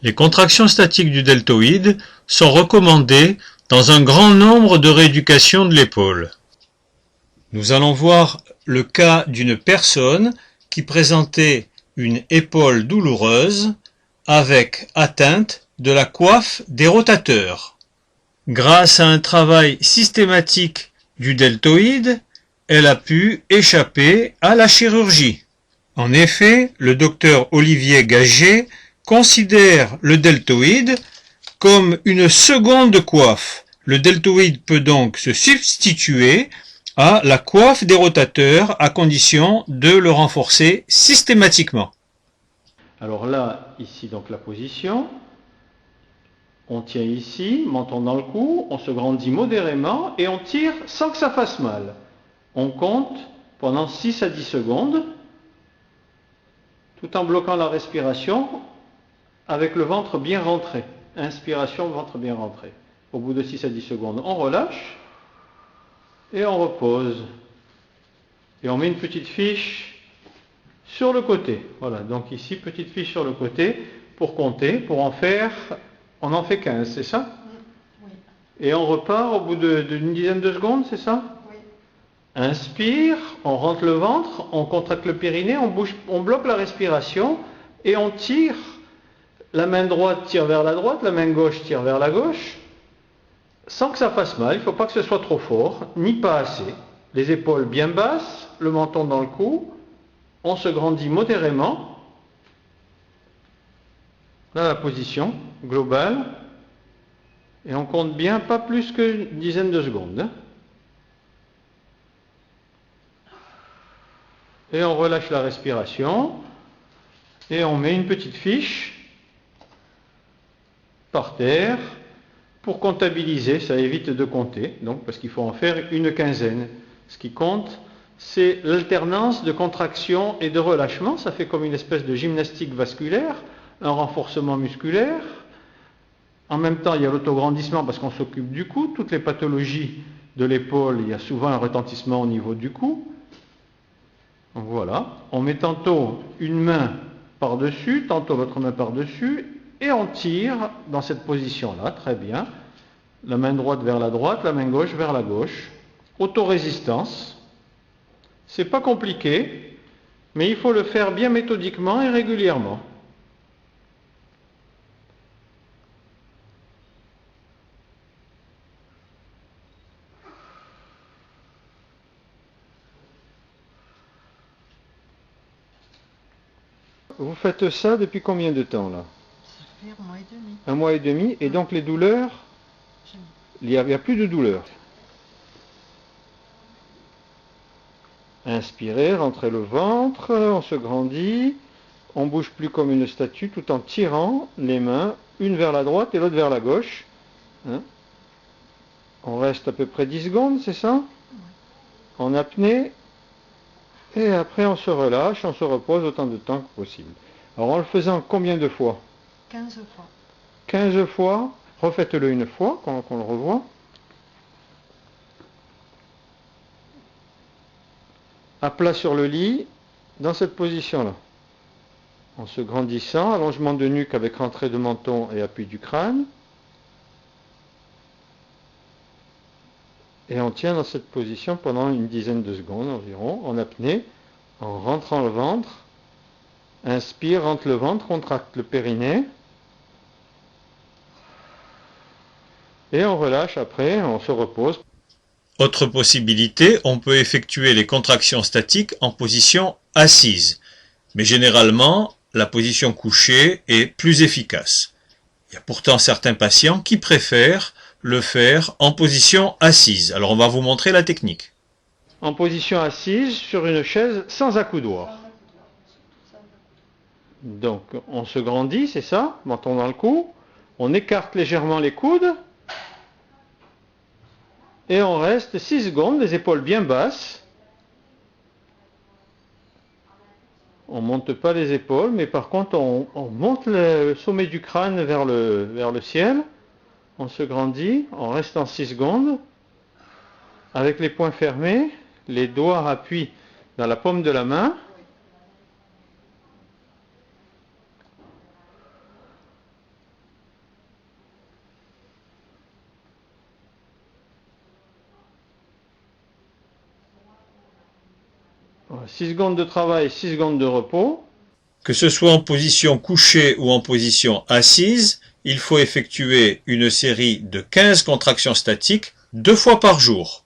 Les contractions statiques du deltoïde sont recommandées dans un grand nombre de rééducations de l'épaule. Nous allons voir le cas d'une personne qui présentait une épaule douloureuse avec atteinte de la coiffe des rotateurs. Grâce à un travail systématique du deltoïde, elle a pu échapper à la chirurgie. En effet, le docteur Olivier Gaget considère le deltoïde comme une seconde coiffe. Le deltoïde peut donc se substituer à la coiffe des rotateurs à condition de le renforcer systématiquement. Alors là, ici donc la position, on tient ici, menton dans le cou, on se grandit modérément et on tire sans que ça fasse mal. On compte pendant 6 à 10 secondes, tout en bloquant la respiration avec le ventre bien rentré. Inspiration, ventre bien rentré. Au bout de 6 à 10 secondes, on relâche et on repose. Et on met une petite fiche sur le côté. Voilà, donc ici, petite fiche sur le côté pour compter, pour en faire, on en fait 15, c'est ça? Oui. Et on repart au bout d'une dizaine de secondes, c'est ça? Oui. Inspire, on rentre le ventre, on contracte le périnée, on bloque la respiration et on tire. La main droite tire vers la droite, la main gauche tire vers la gauche, sans que ça fasse mal. Il ne faut pas que ce soit trop fort, ni pas assez. Les épaules bien basses, le menton dans le cou, on se grandit modérément. Là, la position globale, et on compte bien, pas plus qu'une dizaine de secondes. Et on relâche la respiration, et on met une petite fiche par terre pour comptabiliser, ça évite de compter, donc parce qu'il faut en faire une quinzaine. Ce qui compte, c'est l'alternance de contraction et de relâchement. Ça fait comme une espèce de gymnastique vasculaire, un renforcement musculaire. En même temps, il y a l'autograndissement parce qu'on s'occupe du cou. Toutes les pathologies de l'épaule, il y a souvent un retentissement au niveau du cou. Donc voilà, on met tantôt une main par-dessus, tantôt l'autre main par-dessus, et on tire dans cette position-là, très bien. La main droite vers la droite, la main gauche vers la gauche. Autorésistance. C'est pas compliqué, mais il faut le faire bien méthodiquement et régulièrement. Vous faites ça depuis combien de temps là? Ça fait 1 mois et demi. 1 mois et demi, et donc les douleurs, il n'y a plus de douleurs. Inspirez, rentrez le ventre, on se grandit, on bouge plus comme une statue tout en tirant les mains, une vers la droite et l'autre vers la gauche. Hein? On reste à peu près 10 secondes, c'est ça? Oui. En apnée, et après on se relâche, on se repose autant de temps que possible. Alors en le faisant combien de fois? 15 fois. 15 fois, refaites-le une fois, qu'on le revoie. À plat sur le lit, dans cette position-là. En se grandissant, allongement de nuque avec rentrée de menton et appui du crâne. Et on tient dans cette position pendant une dizaine de secondes environ, en apnée, en rentrant le ventre. Inspire, rentre le ventre, contracte le périnée. Et on relâche après, on se repose. Autre possibilité, on peut effectuer les contractions statiques en position assise. Mais généralement, la position couchée est plus efficace. Il y a pourtant certains patients qui préfèrent le faire en position assise. Alors on va vous montrer la technique. En position assise sur une chaise sans accoudoir. Donc on se grandit, c'est ça, menton dans le cou. On écarte légèrement les coudes. Et on reste 6 secondes, les épaules bien basses. On ne monte pas les épaules, mais par contre on monte le sommet du crâne vers le ciel. On se grandit, on reste en 6 secondes. Avec les poings fermés, les doigts appuient dans la paume de la main. 6 secondes de travail, 6 secondes de repos. Que ce soit en position couchée ou en position assise, il faut effectuer une série de 15 contractions statiques 2 fois par jour.